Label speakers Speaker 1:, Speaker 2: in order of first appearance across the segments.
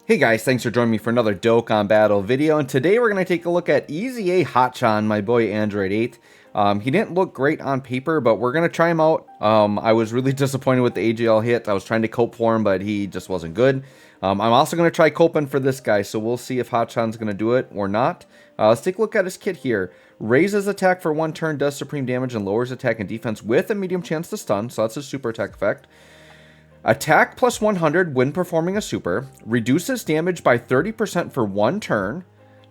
Speaker 1: Hey guys, thanks for joining me for another Dokkan Battle video, and today we're going to take a look at Easy A Hacchan, my boy Android 8. He didn't look great on paper, but we're going to try him out. I was really disappointed with the AGL hit. I was trying to cope for him, but he just wasn't good. I'm also going to try coping for this guy, so we'll see if Hacchan's going to do it or not. Let's take a look at his kit here. Raises attack for 1 turn, does supreme damage, and lowers attack and defense with a medium chance to stun, so that's a super attack effect. Attack plus 100 when performing a super. Reduces damage by 30% for 1 turn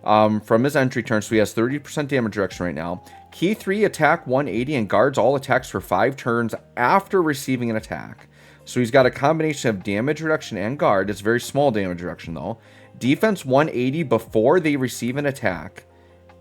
Speaker 1: from his entry turn, so he has 30% damage reduction right now. Key 3, attack 180, and guards all attacks for 5 turns after receiving an attack. So he's got a combination of damage reduction and guard. It's very small damage reduction though. Defense 180 before they receive an attack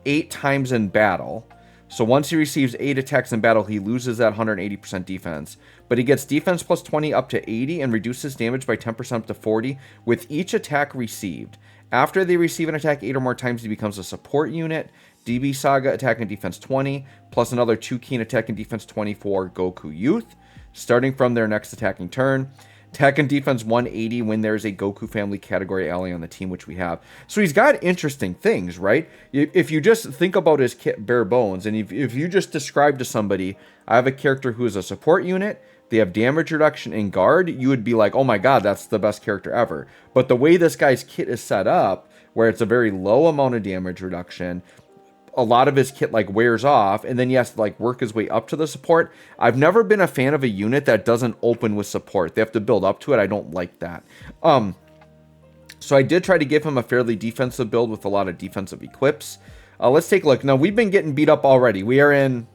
Speaker 1: 8 times in battle. So once he receives 8 attacks in battle, he loses that 180% defense. But he gets defense plus 20 up to 80 and reduces damage by 10% up to 40 with each attack received. After they receive an attack 8 or more times, he becomes a support unit. DB Saga attack and defense 20, plus another 2 keen attack and defense 20 for Goku Youth, starting from their next attacking turn. Attack and defense 180 when there's a Goku family category ally on the team, which we have. So he's got interesting things, right? If you just think about his kit bare bones, and if you just describe to somebody, I have a character who is a support unit, they have damage reduction and guard, you would be like, oh my god, that's the best character ever. But the way this guy's kit is set up, where it's a very low amount of damage reduction, a lot of his kit like wears off, and then he has to like work his way up to the support. I've never been a fan of a unit that doesn't open with support. They have to build up to it. I don't like that. So I did try to give him a fairly defensive build with a lot of defensive equips. Let's take a look. Now, we've been getting beat up already. We are in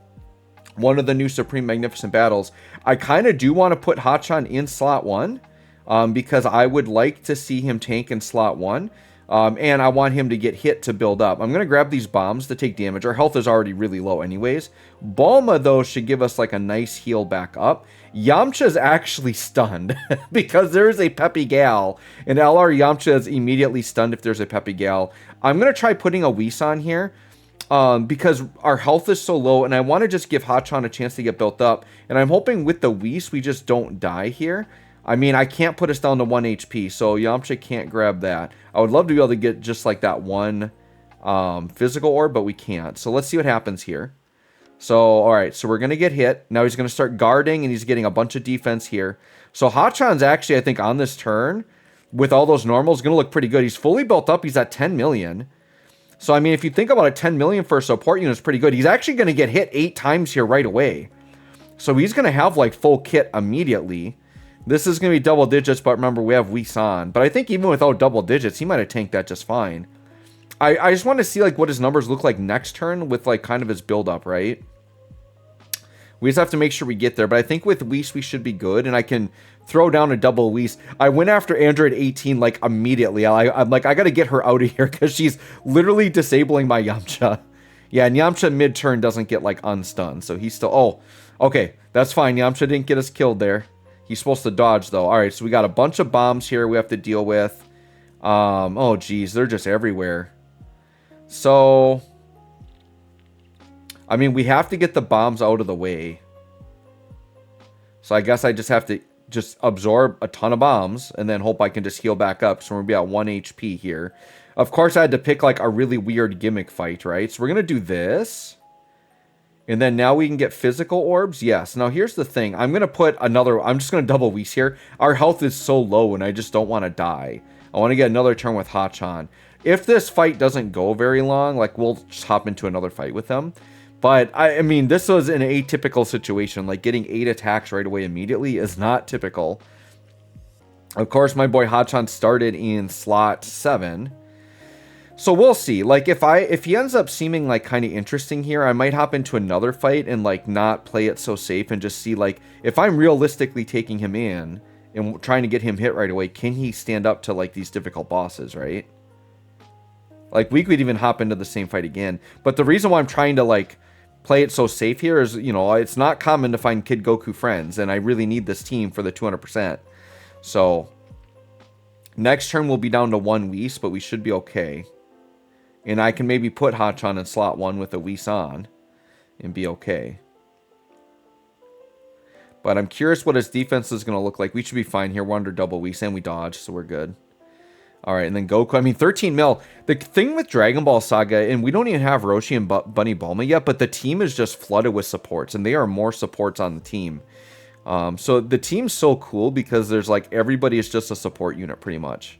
Speaker 1: one of the new Supreme Magnificent battles. I kind of do want to put Hacchan in slot 1 because I would like to see him tank in slot 1. And I want him to get hit to build up. I'm going to grab these bombs to take damage. Our health is already really low anyways. Bulma, though, should give us like a nice heal back up. Yamcha's actually stunned because there is a Peppy Gal. And LR Yamcha is immediately stunned if there's a Peppy Gal. I'm going to try putting a Whis on here because our health is so low. And I want to just give Hacchan a chance to get built up. And I'm hoping with the Whis we just don't die here. I mean, I can't put us down to 1 HP, so Yamcha can't grab that. I would love to be able to get just like that one physical orb, but we can't. So let's see what happens here. So, alright, so we're going to get hit. Now he's going to start guarding, and he's getting a bunch of defense here. So Hacchan's actually, I think, on this turn, with all those normals, going to look pretty good. He's fully built up. He's at 10 million. So, I mean, if you think about it, 10 million for a support unit is pretty good. He's actually going to get hit 8 times here right away. So he's going to have, like, full kit immediately. This is going to be double digits, but remember, we have Whis on. But I think even without double digits, he might have tanked that just fine. I just want to see like what his numbers look like next turn with like kind of his build-up, right? We just have to make sure we get there. But I think with Whis, we should be good. And I can throw down a double Whis. I went after Android 18 like immediately. I'm like, I got to get her out of here because she's literally disabling my Yamcha. Yeah, and Yamcha mid-turn doesn't get like unstunned. So he's still... Oh, okay. That's fine. Yamcha didn't get us killed there. He's supposed to dodge, though. All right, so we got a bunch of bombs here we have to deal with. Oh, geez. They're just everywhere. So, I mean, we have to get the bombs out of the way. So I guess I just have to just absorb a ton of bombs and then hope I can just heal back up. So we're going to be at 1 HP here. Of course, I had to pick, like, a really weird gimmick fight, right? So we're going to do this. And then now we can get physical orbs. Yes. Now here's the thing. I'm going to put another... I'm just going to double Whis here. Our health is so low and I just don't want to die. I want to get another turn with Hacchan. If this fight doesn't go very long, like we'll just hop into another fight with them. But I mean, this was an atypical situation. Like getting 8 attacks right away immediately is not typical. Of course, my boy Hacchan started in slot 7. So we'll see. Like if he ends up seeming like kind of interesting here, I might hop into another fight and like not play it so safe and just see like if I'm realistically taking him in and trying to get him hit right away, can he stand up to like these difficult bosses, right? Like we could even hop into the same fight again. But the reason why I'm trying to like play it so safe here is, you know, it's not common to find Kid Goku friends and I really need this team for the 200%. So next turn we'll be down to 1 Whis, but we should be okay. And I can maybe put Hacchan in slot 1 with a Whis on and be okay. But I'm curious what his defense is going to look like. We should be fine here. We're under double Whis and we dodge, so we're good. All right, and then Goku. I mean, 13 mil. The thing with Dragon Ball Saga, and we don't even have Roshi and Bunny Bulma yet, but the team is just flooded with supports, and there are more supports on the team. So the team's so cool because there's like everybody is just a support unit pretty much.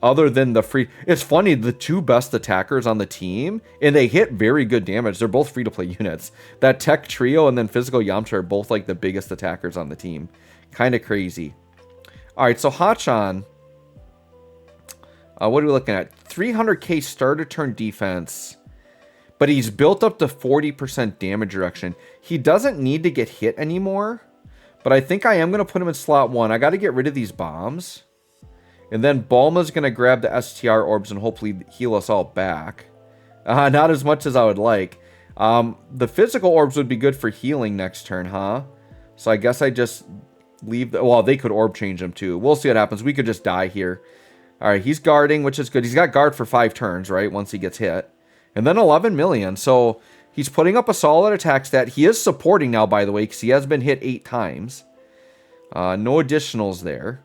Speaker 1: Other than the free... It's funny, the two best attackers on the team, and they hit very good damage. They're both free-to-play units. That Tech Trio and then Physical Yamcha are both like the biggest attackers on the team. Kind of crazy. All right, so Hacchan... what are we looking at? 300k starter turn defense. But he's built up to 40% damage reduction. He doesn't need to get hit anymore. But I think I am going to put him in slot 1. I got to get rid of these bombs. And then Bulma's going to grab the STR orbs and hopefully heal us all back. Not as much as I would like. The physical orbs would be good for healing next turn, huh? So I guess I just leave... Well, they could orb change them too. We'll see what happens. We could just die here. Alright, he's guarding, which is good. He's got guard for 5 turns, right? Once he gets hit. And then 11 million. So he's putting up a solid attack stat. He is supporting now, by the way, because he has been hit 8 times. No additionals there.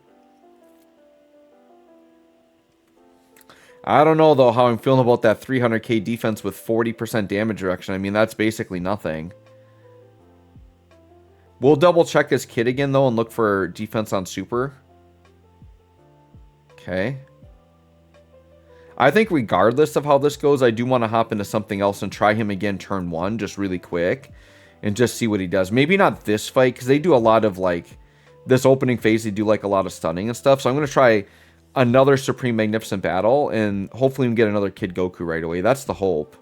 Speaker 1: I don't know, though, how I'm feeling about that 300k defense with 40% damage reduction. I mean, that's basically nothing. We'll double-check his kit again, though, and look for defense on super. Okay. I think regardless of how this goes, I do want to hop into something else and try him again turn 1, just really quick. And just see what he does. Maybe not this fight, because they do a lot of, like... This opening phase, they do, like, a lot of stunning and stuff. So I'm going to try... another Supreme Magnificent Battle, and hopefully we can get another Kid Goku right away. That's the hope.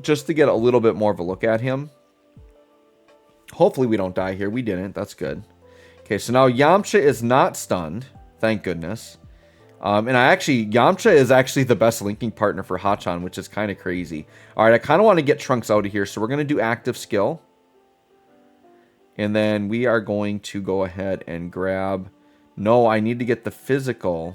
Speaker 1: Just to get a little bit more of a look at him. Hopefully we don't die here. We didn't. That's good. Okay, so now Yamcha is not stunned. Thank goodness. And Yamcha is actually the best linking partner for Hacchan, which is kind of crazy. Alright, I kind of want to get Trunks out of here, so we're going to do active skill. And then we are going to go ahead and grab... No, I need to get the physical.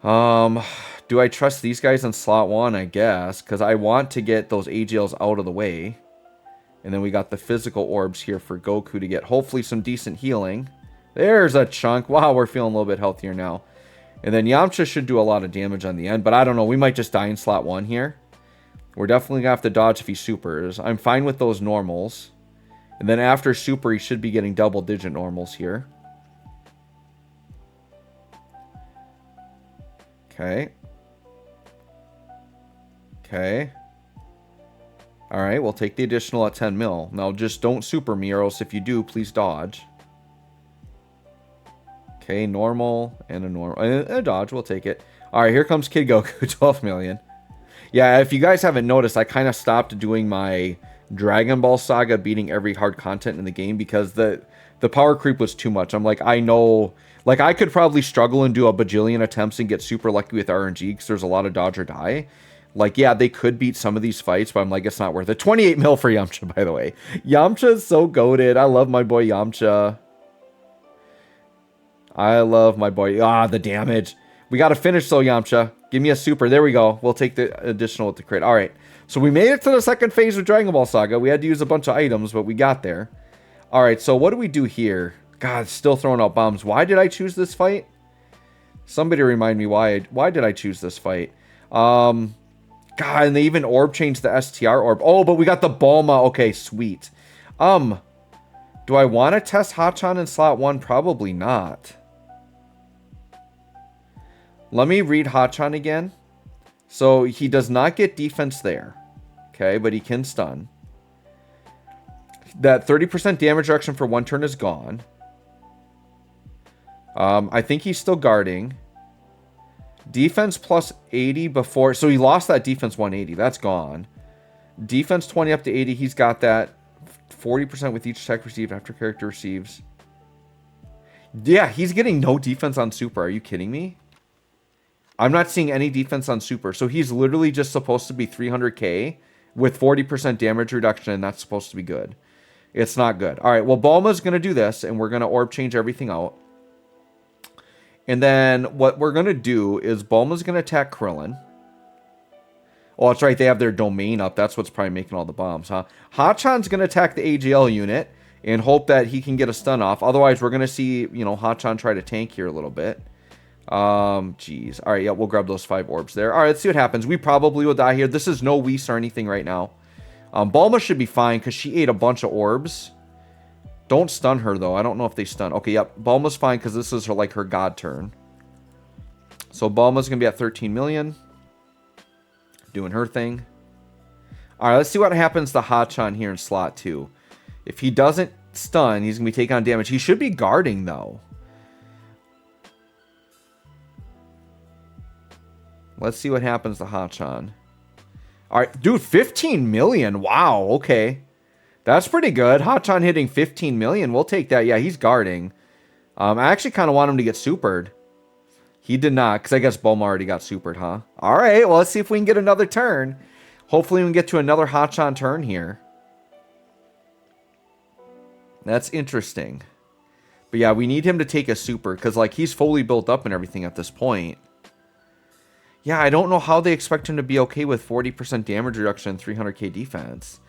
Speaker 1: Do I trust these guys in slot 1? I guess. Because I want to get those AGLs out of the way. And then we got the physical orbs here for Goku to get hopefully some decent healing. There's a chunk. Wow, we're feeling a little bit healthier now. And then Yamcha should do a lot of damage on the end. But I don't know. We might just die in slot 1 here. We're definitely going to have to dodge if he supers. I'm fine with those normals. And then after super, he should be getting double-digit normals here. Okay. Okay. Alright, we'll take the additional at 10 mil. Now, just don't super me, or else if you do, please dodge. Okay, normal, and a normal. And a dodge, we'll take it. Alright, here comes Kid Goku, 12 million. Yeah, if you guys haven't noticed, I kind of stopped doing my... Dragon Ball Saga beating every hard content in the game because the power creep was too much. I'm like, I know, like I could probably struggle and do a bajillion attempts and get super lucky with RNG because there's a lot of dodge or die. Like, yeah, they could beat some of these fights, but I'm like, it's not worth it. 28 mil for Yamcha, by the way. Yamcha is so goated. I love my boy Yamcha. I love my boy. Ah, the damage. We got to finish though, Yamcha. Give me a super. There we go. We'll take the additional with the crit. All right. So we made it to the second phase of Dragon Ball Saga. We had to use a bunch of items, but we got there. All right. So what do we do here? God, still throwing out bombs. Why did I choose this fight? Somebody remind me why did I choose this fight? God, and they even orb changed the STR orb. Oh, but we got the Bulma. Okay, sweet. Do I want to test Hacchan in slot 1? Probably not. Let me read Hacchan again. So he does not get defense there. Okay, but he can stun. That 30% damage reduction for 1 turn is gone. I think he's still guarding. Defense plus 80 before. So he lost that defense 180. That's gone. Defense 20 up to 80. He's got that. 40% with each attack received after character receives. Yeah, he's getting no defense on super. Are you kidding me? I'm not seeing any defense on super. So he's literally just supposed to be 300k with 40% damage reduction, and that's supposed to be good. It's not good. All right, well, Bulma's going to do this, and we're going to orb change everything out. And then what we're going to do is Bulma's going to attack Krillin. Oh, that's right. They have their domain up. That's what's probably making all the bombs, huh? Hacchan's going to attack the AGL unit. and hope that he can get a stun off. Otherwise, we're going to see, you know, Hacchan try to tank here a little bit. Jeez. All right, yeah, we'll grab those 5 orbs there. All right, let's see what happens. We probably will die here. This is no Whis or anything right now. Bulma should be fine because she ate a bunch of orbs. Don't stun her, though. I don't know if they stun. Okay, yep. Bulma's fine because this is her, like, her god turn. So Bulma's going to be at 13 million. Doing her thing. All right, let's see what happens to Hacchan here in slot 2. If he doesn't stun, he's going to be taking on damage. He should be guarding, though. Let's see what happens to Hacchan. All right, dude, 15 million. Wow, okay. That's pretty good. Hacchan hitting 15 million. We'll take that. Yeah, he's guarding. I actually kind of want him to get supered. He did not, because I guess Bulma already got supered, huh? All right, well, let's see if we can get another turn. Hopefully we can get to another Hacchan turn here. That's interesting. But yeah, we need him to take a super, because, like, he's fully built up and everything at this point. Yeah, I don't know how they expect him to be okay with 40% damage reduction and 300k defense.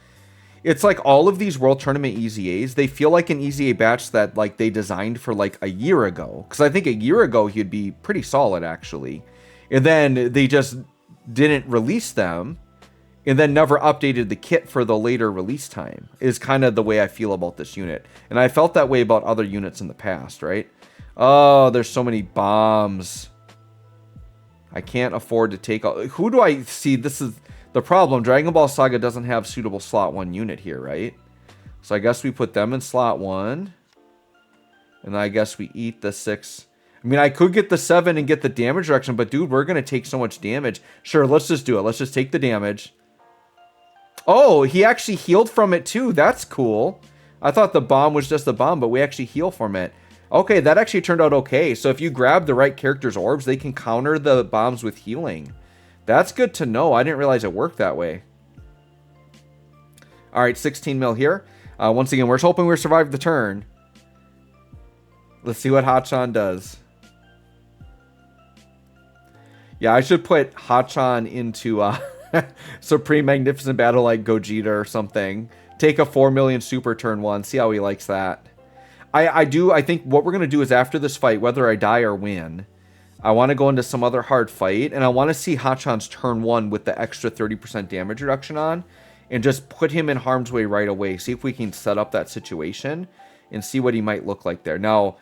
Speaker 1: It's like all of these World Tournament EZAs, they feel like an EZA batch that, like, they designed for, like, a year ago. Because I think a year ago he'd be pretty solid, actually. And then they just didn't release them. And then never updated the kit for the later release time. Is kind of the way I feel about this unit. And I felt that way about other units in the past, right? Oh, there's so many bombs. I can't afford to take all... Who do I see? This is the problem. Dragon Ball Saga doesn't have suitable slot 1 unit here, right? So I guess we put them in slot 1. And I guess we eat the 6. I mean, I could get the 7 and get the damage reduction, but dude, we're going to take so much damage. Sure, let's just do it. Let's just take the damage. Oh, he actually healed from it too. That's cool. I thought the bomb was just a bomb, but we actually heal from it. Okay, that actually turned out okay. So if you grab the right character's orbs, they can counter the bombs with healing. That's good to know. I didn't realize it worked that way. All right, 16 mil here. Once again, we're just hoping we survive the turn. Let's see what Hacchan does. Yeah, I should put Hacchan into Supreme Magnificent Battle like Gogeta or something. Take a 4 million super turn 1. See how he likes that. I think what we're going to do is after this fight, whether I die or win, I want to go into some other hard fight, and I want to see Hacchan's turn 1 with the extra 30% damage reduction on, and just put him in harm's way right away. See if we can set up that situation, and see what he might look like there. Now,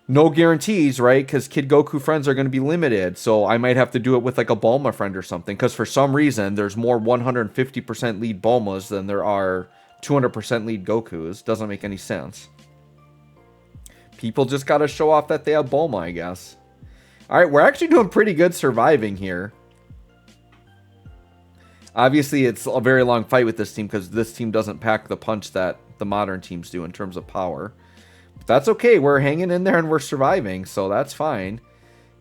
Speaker 1: no guarantees, right? Because Kid Goku friends are going to be limited, so I might have to do it with like a Bulma friend or something, because for some reason, there's more 150% lead Bulmas than there are 200% lead Gokus. Doesn't make any sense. People just got to show off that they have Bulma, I guess. All right, we're actually doing pretty good surviving here. Obviously, it's a very long fight with this team because this team doesn't pack the punch that the modern teams do in terms of power. But that's okay. We're hanging in there and we're surviving, so that's fine.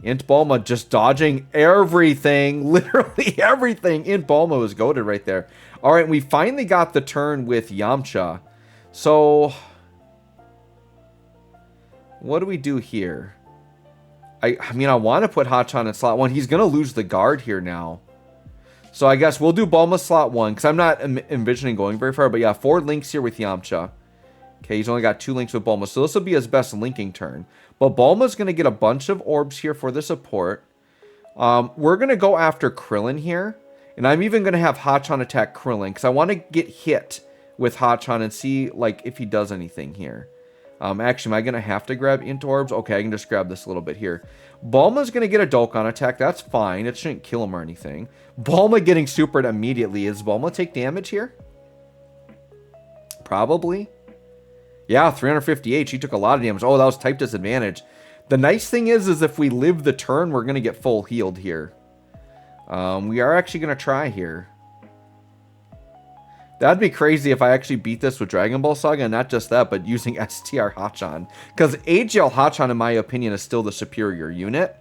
Speaker 1: Int Bulma just dodging everything. Literally everything. Int Bulma was goated right there. All right, we finally got the turn with Yamcha. So... what do we do here? I mean, I want to put Hacchan in slot 1. He's going to lose the guard here now. So I guess we'll do Bulma slot 1, because I'm not envisioning going very far. But yeah, 4 links here with Yamcha. Okay, he's only got 2 links with Bulma. So this will be his best linking turn. But Bulma's going to get a bunch of orbs here for the support. We're going to go after Krillin here. And I'm even going to have Hacchan attack Krillin, because I want to get hit with Hacchan and see like if he does anything here. Actually, am I going to have to grab int orbs? Okay, I can just grab this a little bit here. Bulma's going to get a Dokkan attack. That's fine. It shouldn't kill him or anything. Bulma getting supered immediately. Does Bulma take damage here? Probably. Yeah, 350H. He took a lot of damage. Oh, that was type disadvantage. The nice thing is if we live the turn, we're going to get full healed here. We are actually going to try here. That'd be crazy if I actually beat this with Dragon Ball Saga, and not just that, but using STR Hacchan. Because AGL Hacchan, in my opinion, is still the superior unit.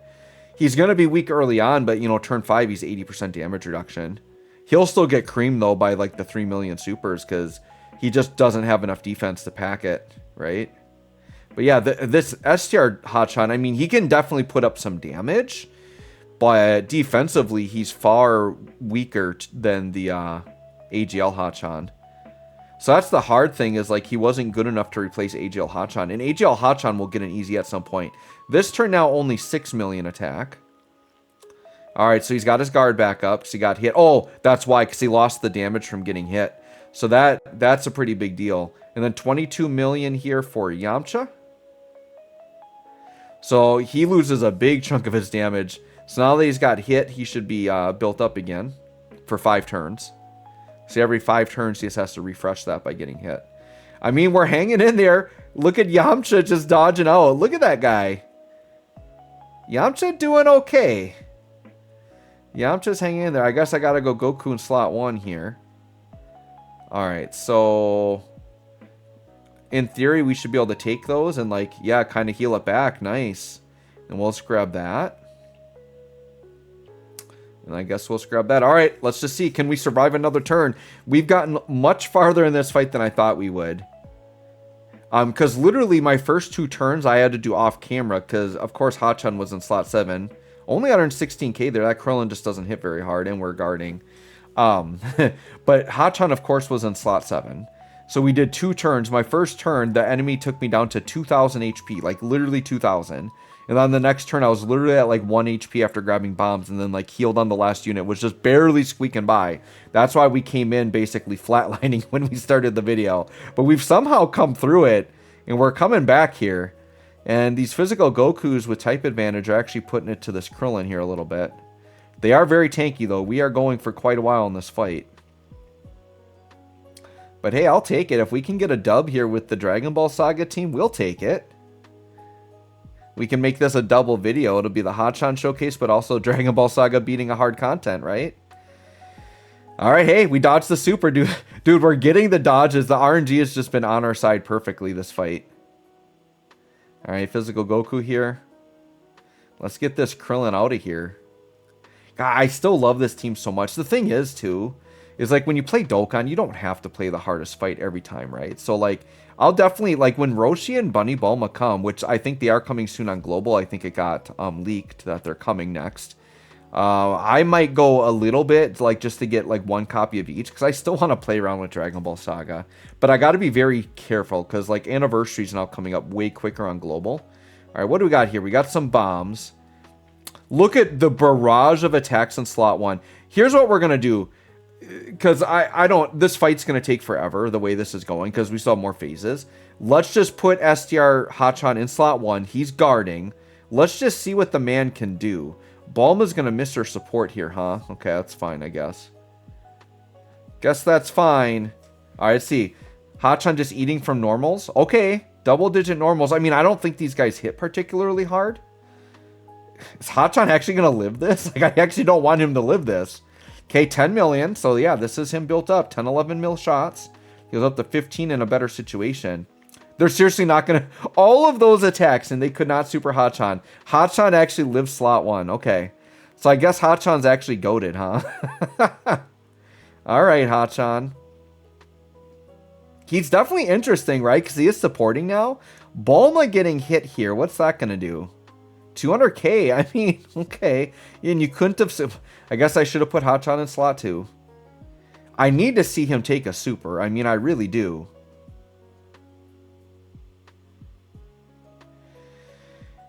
Speaker 1: He's going to be weak early on, but, you know, turn 5, he's 80% damage reduction. He'll still get creamed, though, by, like, the 3 million supers, because he just doesn't have enough defense to pack it, right? But, yeah, this STR Hacchan, I mean, he can definitely put up some damage, but defensively, he's far weaker than the... AGL Hacchan. So that's the hard thing, is like he wasn't good enough to replace AGL Hacchan. And AGL Hacchan will get an easy at some point. This turn now only 6 million attack. Alright, so he's got his guard back up because he got hit. Oh, that's why, because he lost the damage from getting hit. So that's a pretty big deal. And then 22 million here for Yamcha. So he loses a big chunk of his damage. So now that he's got hit, he should be built up again for 5 turns. So every 5 turns, he just has to refresh that by getting hit. I mean, we're hanging in there. Look at Yamcha just dodging out. Look at that guy. Yamcha doing okay. Yamcha's hanging in there. I guess I gotta go Goku in slot 1 here. Alright, so in theory, we should be able to take those and, like, yeah, kind of heal it back. Nice. And we'll just grab that. And I guess we'll scrub that. All right, let's just see. Can we survive another turn? We've gotten much farther in this fight than I thought we would. Because literally my first 2 turns I had to do off camera because, of course, Hacchan was in slot 7. Only 116k there. That Krillin just doesn't hit very hard, and we're guarding. But Hacchan, of course, was in slot 7. So we did 2 turns. My first turn, the enemy took me down to 2,000 HP, like literally 2,000. And on the next turn, I was literally at like 1 HP after grabbing bombs, and then like healed on the last unit, was just barely squeaking by. That's why we came in basically flatlining when we started the video. But we've somehow come through it, and we're coming back here. And these physical Gokus with type advantage are actually putting it to this Krillin here a little bit. They are very tanky though. We are going for quite a while in this fight. But hey, I'll take it. If we can get a dub here with the Dragon Ball Saga team, we'll take it. We can make this a double video. It'll be the Hacchan showcase, but also Dragon Ball Saga beating a hard content, right? Alright, hey, we dodged the super, dude. Dude, we're getting the dodges. The RNG has just been on our side perfectly this fight. Alright, physical Goku here. Let's get this Krillin out of here. God, I still love this team so much. The thing is, too, is like when you play Dokkan, you don't have to play the hardest fight every time, right? So like, I'll definitely, like when Roshi and Bunny Bulma come, which I think they are coming soon on Global. I think it got leaked that they're coming next. I might go a little bit, like just to get like 1 copy of each, because I still want to play around with Dragon Ball Saga. But I got to be very careful, because like Anniversary is now coming up way quicker on Global. All right, what do we got here? We got some bombs. Look at the barrage of attacks in slot 1. Here's what we're going to do. Because I don't, this fight's going to take forever the way this is going, because we still have more phases. Let's just put STR Hacchan in slot 1. He's guarding. Let's just see what the man can do. Bulma's going to miss her support here, huh? Okay, that's fine, I guess. Guess that's fine. All right, let's see. Hacchan just eating from normals. Okay, double-digit normals. I mean, I don't think these guys hit particularly hard. Is Hacchan actually going to live this? Like, I actually don't want him to live this. Okay, 10 million. So, yeah, this is him built up. 10, 11 mil shots. He goes up to 15 in a better situation. They're seriously not going to... All of those attacks, and they could not super Hacchan. Hacchan actually lives slot 1. Okay. So, I guess Hacchan's actually goated, huh? All right, Hacchan. He's definitely interesting, right? Because he is supporting now. Bulma getting hit here. What's that going to do? 200k. I mean, okay. And you couldn't have... I guess I should have put Hacchan in slot 2. I need to see him take a super. I mean, I really do.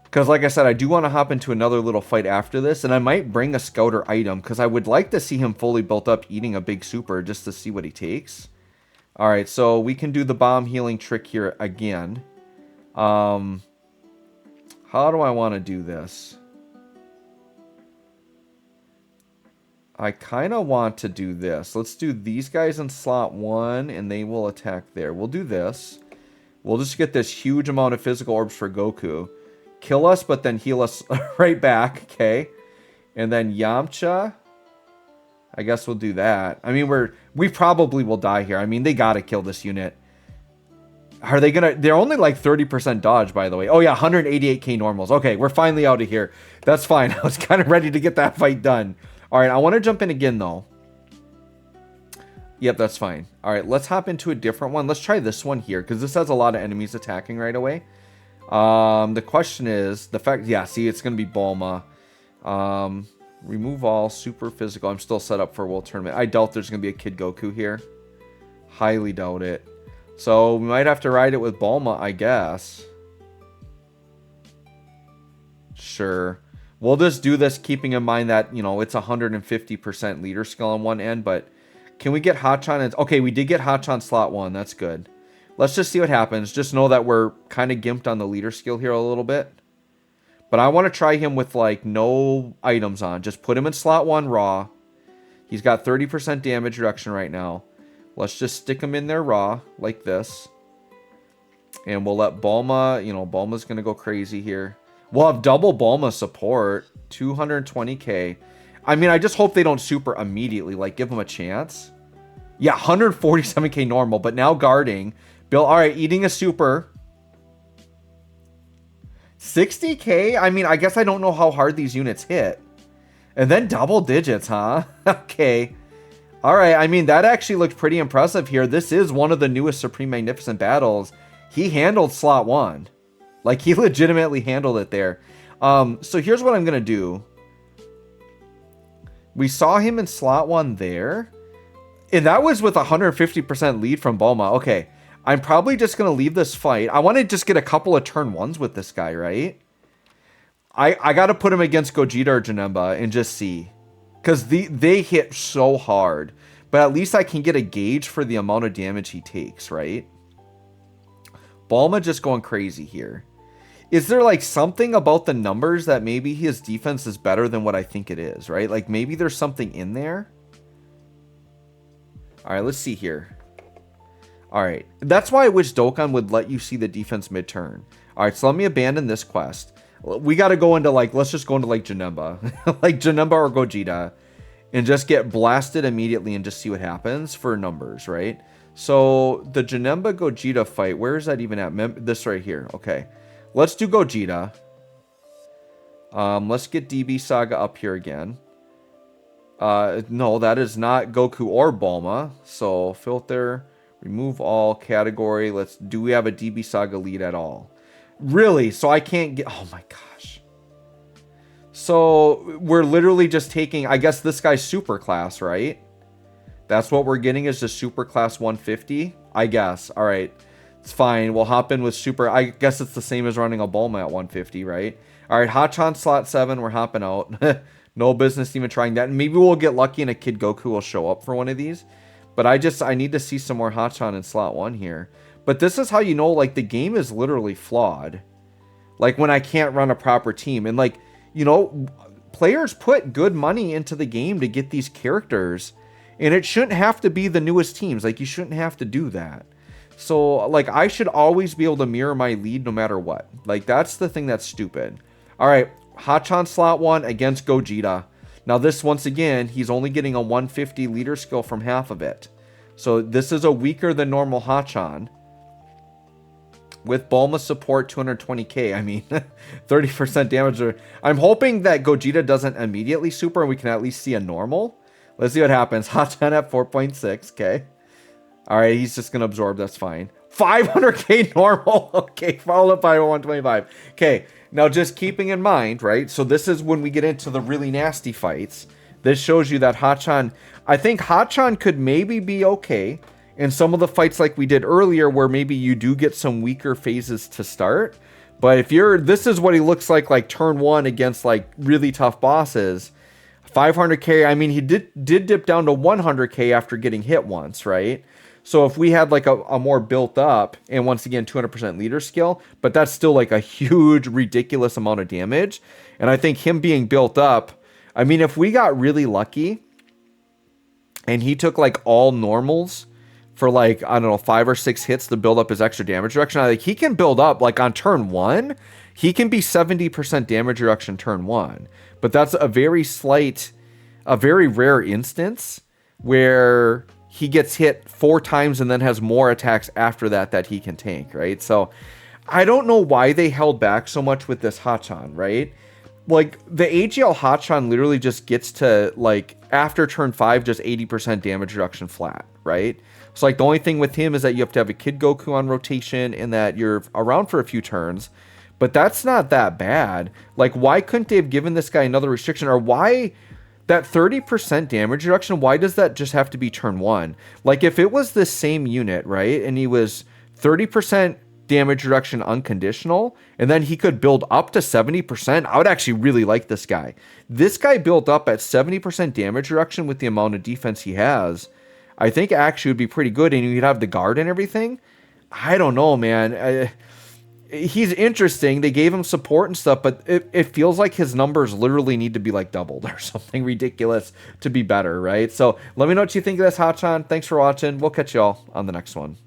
Speaker 1: Because like I said, I do want to hop into another little fight after this. And I might bring a scouter item. Because I would like to see him fully built up eating a big super. Just to see what he takes. Alright, so we can do the bomb healing trick here again. How do I want to do this? I kind of want to do this. Let's do these guys in slot 1, and they will attack there. We'll do this. We'll just get this huge amount of physical orbs for Goku. Kill us, but then heal us right back, okay? And then Yamcha. I guess we'll do that. I mean, we probably will die here. I mean, they gotta kill this unit. Are they gonna... They're only like 30% dodge, by the way. Oh, yeah, 188k normals. Okay, we're finally out of here. That's fine. I was kind of ready to get that fight done. All right, I want to jump in again, though. Yep, that's fine. All right, let's hop into a different one. Let's try this one here, because this has a lot of enemies attacking right away. The question is... the fact... Yeah, see, it's going to be Bulma. Remove all super physical. I'm still set up for a World Tournament. I doubt there's going to be a Kid Goku here. Highly doubt it. So we might have to ride it with Bulma, I guess. Sure. We'll just do this keeping in mind that, you know, it's 150% leader skill on one end, but can we get Hacchan? Okay, we did get Hacchan slot 1. That's good. Let's just see what happens. Just know that we're kind of gimped on the leader skill here a little bit. But I want to try him with, like, no items on. Just put him in slot 1 raw. He's got 30% damage reduction right now. Let's just stick him in there raw, like this. And we'll let Bulma, you know, Bulma's going to go crazy here. We'll have double Bulma support. 220k. I mean, I just hope they don't super immediately. Like, give him a chance. Yeah, 147k normal, but now guarding. Bill, all right, eating a super. 60k? I mean, I guess I don't know how hard these units hit. And then double digits, huh? Okay. All right, I mean, that actually looked pretty impressive here. This is one of the newest Supreme Magnificent battles. He handled slot 1. Like, he legitimately handled it there. So here's what I'm going to do. We saw him in slot 1 there. And that was with 150% lead from Bulma. Okay, I'm probably just going to leave this fight. I want to just get a couple of turn 1s with this guy, right? I got to put him against Gogeta or Janemba and just see. Because they hit so hard. But at least I can get a gauge for the amount of damage he takes, right? Bulma just going crazy here. Is there like something about the numbers that maybe his defense is better than what I think it is, right? Like maybe there's something in there. All right, let's see here. All right, that's why I wish Dokkan would let you see the defense mid-turn. All right, so let me abandon this quest. We got to go into like, let's just go into like Janemba. Like Janemba or Gogeta. And just get blasted immediately and just see what happens for numbers, right? So the Janemba Gogeta fight, where is that even at? This right here. Okay. Let's do Gogeta. Let's get DB Saga up here again. No, that is not Goku or Bulma. So filter, remove all category. Do we have a DB Saga lead at all? Really? So I can't get, oh my gosh. So we're literally just taking, I guess this guy's super class, right? That's what we're getting is just super class 150, I guess. All right, it's fine. We'll hop in with super. I guess it's the same as running a Bulma at 150, right? All right, Hacchan slot 7, we're hopping out. No business even trying that. And maybe we'll get lucky and a Kid Goku will show up for one of these. But I need to see some more Hacchan in slot 1 here. But this is how you know, like, the game is literally flawed. Like, when I can't run a proper team. And, like, you know, players put good money into the game to get these characters. And it shouldn't have to be the newest teams. Like, you shouldn't have to do that. So, like, I should always be able to mirror my lead no matter what. Like, that's the thing that's stupid. All right, Hacchan slot 1 against Gogeta. Now, this, once again, he's only getting a 150 leader skill from half of it. So, this is a weaker than normal Hacchan. With Bulma support, 220k. I mean, 30% damage. I'm hoping that Gogeta doesn't immediately super and we can at least see a normal. Let's see what happens. Hacchan at 4.6. Okay. All right. He's just going to absorb. That's fine. 500k normal. Okay. Followed up by 125. Okay. Now, just keeping in mind, right? So this is when we get into the really nasty fights. This shows you that Hacchan, I think Hacchan could maybe be okay in some of the fights like we did earlier where maybe you do get some weaker phases to start. But if this is what he looks like turn 1 against like really tough bosses. 500k, I mean, he did dip down to 100k after getting hit once, right? So if we had like a more built up, and once again, 200% leader skill, but that's still like a huge, ridiculous amount of damage. And I think him being built up, I mean, if we got really lucky and he took like all normals for like, I don't know, 5 or 6 hits to build up his extra damage reduction, I think he can build up like on turn 1, he can be 70% damage reduction turn 1. But that's a very rare instance where he gets hit 4 times and then has more attacks after that he can tank, right? So I don't know why they held back so much with this Hacchan, right? Like the AGL Hacchan literally just gets to like after turn 5, just 80% damage reduction flat, right? So like the only thing with him is that you have to have a Kid Goku on rotation and that you're around for a few turns. But that's not that bad. Like, why couldn't they have given this guy another restriction? Or why that 30% damage reduction, why does that just have to be turn 1? Like, if it was the same unit, right, and he was 30% damage reduction unconditional, and then he could build up to 70%, I would actually really like this guy. This guy built up at 70% damage reduction with the amount of defense he has. I think actually would be pretty good, and you'd have the guard and everything. I don't know, man. He's interesting. They gave him support and stuff, but it feels like his numbers literally need to be like doubled or something ridiculous to be better, right? So let me know what you think of this, Hacchan. Thanks for watching. We'll catch y'all on the next one.